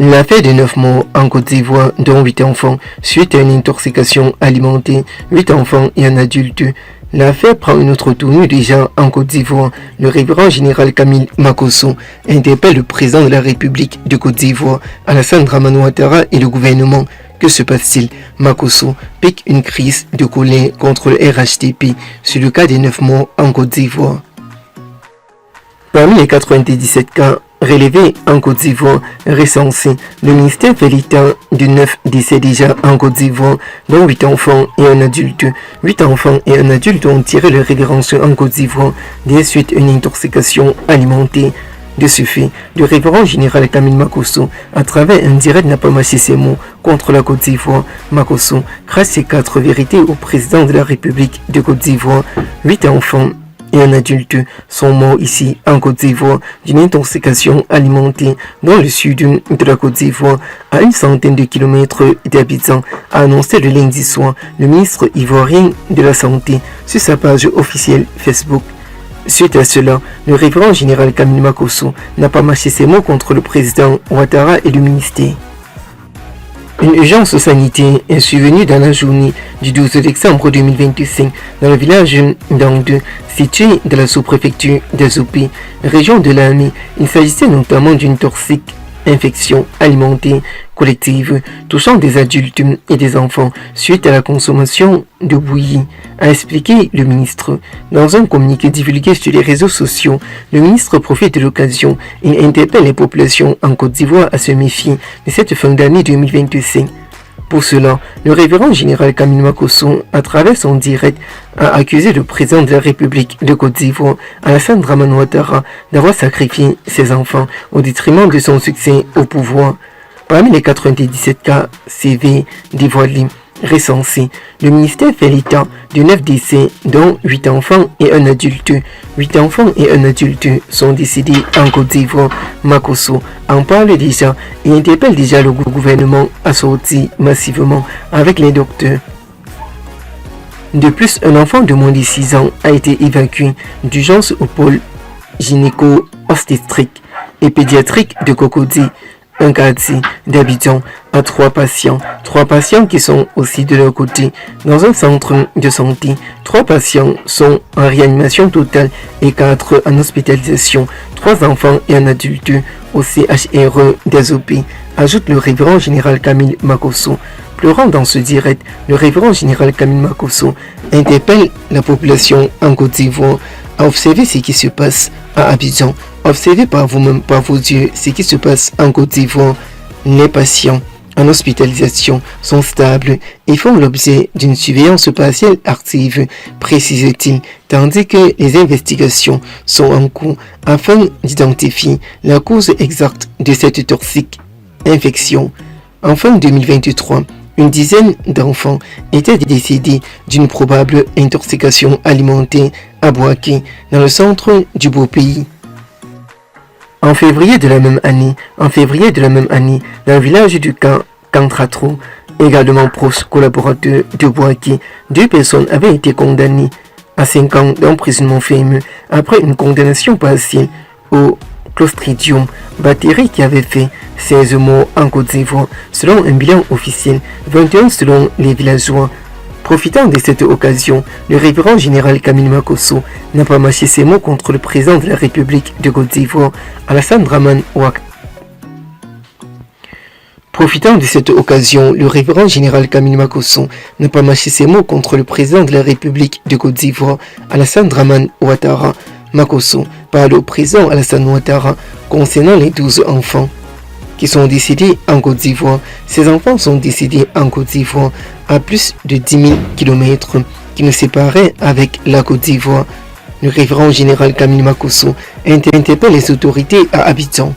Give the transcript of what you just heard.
L'affaire de 9 morts en Côte d'Ivoire, dont 8 enfants, suite à une intoxication alimentaire, 8 enfants et un adulte. L'affaire prend une autre tournure déjà en Côte d'Ivoire. Le révérend général Camille Makosso interpelle le président de la République de Côte d'Ivoire, Alassane Dramane Ouattara, et le gouvernement. Que se passe-t-il? Makosso pique une crise de colère contre le RHDP sur le cas des 9 morts en Côte d'Ivoire. Parmi les 97 cas relevés en Côte d'Ivoire recensés, le ministère fait l'état de 9 décès déjà en Côte d'Ivoire, dont 8 enfants et un adulte. 8 enfants et un adulte ont tiré leur révérence en Côte d'Ivoire des suite à une intoxication alimentaire. De ce fait, le révérend général Camille Makosso, à travers un direct, n'a pas mâché ses mots contre la Côte d'Ivoire. Makosso crache ses 4 vérités au président de la République de Côte d'Ivoire. 8 enfants et un adulte sont morts ici en Côte d'Ivoire d'une intoxication alimentaire dans le sud de la Côte d'Ivoire, à une centaine de kilomètres d'habitants, a annoncé le lundi soir le ministre ivoirien de la Santé sur sa page officielle Facebook. Suite à cela, le révérend général Camille Makosso n'a pas mâché ses mots contre le président Ouattara et le ministère. Une urgence sanitaire est survenue dans la journée du 12 décembre 2025 dans le village d'Angde, situé dans la sous-préfecture d'Azopé, région de l'Amé. Il s'agissait notamment d'une toxique infection alimentaire collective touchant des adultes et des enfants suite à la consommation de bouillie, a expliqué le ministre. Dans un communiqué divulgué sur les réseaux sociaux, le ministre profite de l'occasion et interpelle les populations en Côte d'Ivoire à se méfier de cette fin d'année 2025. Pour cela, le révérend général Camille Makosso, à travers son direct, a accusé le président de la République de Côte d'Ivoire, Alassane Dramane Ouattara, d'avoir sacrifié ses enfants au détriment de son succès au pouvoir. Parmi les 97 cas CV dévoilés recensés, le ministère fait l'état de 9 décès, dont 8 enfants et un adulte. 8 enfants et un adulte sont décédés en Côte d'Ivoire. Makosso en parle déjà et interpelle déjà le gouvernement à sortir massivement avec les docteurs. De plus, un enfant de moins de 6 ans a été évacué d'urgence au pôle gynéco-obstétrique et pédiatrique de Cocody, un quartier d'Abidjan, à 3 patients qui sont aussi de leur côté dans un centre de santé. 3 patients sont en réanimation totale et 4 en hospitalisation. 3 enfants et un adulte au CHRE d'Azopé, ajoute le révérend général Camille Makosso. Pleurant dans ce direct, le révérend général Camille Makosso interpelle la population en Côte d'Ivoire à observer ce qui se passe à Abidjan. Observez par vous-même, par vos yeux, ce qui se passe en Côte d'Ivoire. Les patients en hospitalisation sont stables et font l'objet d'une surveillance partielle active, précise-t-il, tandis que les investigations sont en cours afin d'identifier la cause exacte de cette toxique infection. En fin 2023, une dizaine d'enfants étaient décédés d'une probable intoxication alimentaire à Bouaké, dans le centre du beau pays. En février de la même année, dans le village du Cantratro, également proche collaborateur de Bouaké, 2 personnes avaient été condamnées à 5 ans d'emprisonnement ferme après une condamnation partielle au Clostridium bactérie qui avait fait 16 morts en Côte d'Ivoire, selon un bilan officiel, 21 selon les villageois. Profitant de cette occasion, le révérend général Camille Makosso n'a pas mâché ses mots contre le président de la République de Côte d'Ivoire, Alassane Dramane Ouattara. Profitant de cette occasion, le révérend général Camille Makosso n'a pas mâché ses mots contre le président de la République de Côte d'Ivoire, Alassane Dramane Ouattara. Makosso parle au président Alassane Ouattara concernant les 12 enfants qui sont décédés en Côte d'Ivoire. Ces enfants sont décédés en Côte d'Ivoire à plus de 10 000 km qui nous séparaient avec la Côte d'Ivoire. Le révérend général Camille Makosso interpelle les autorités à Abidjan.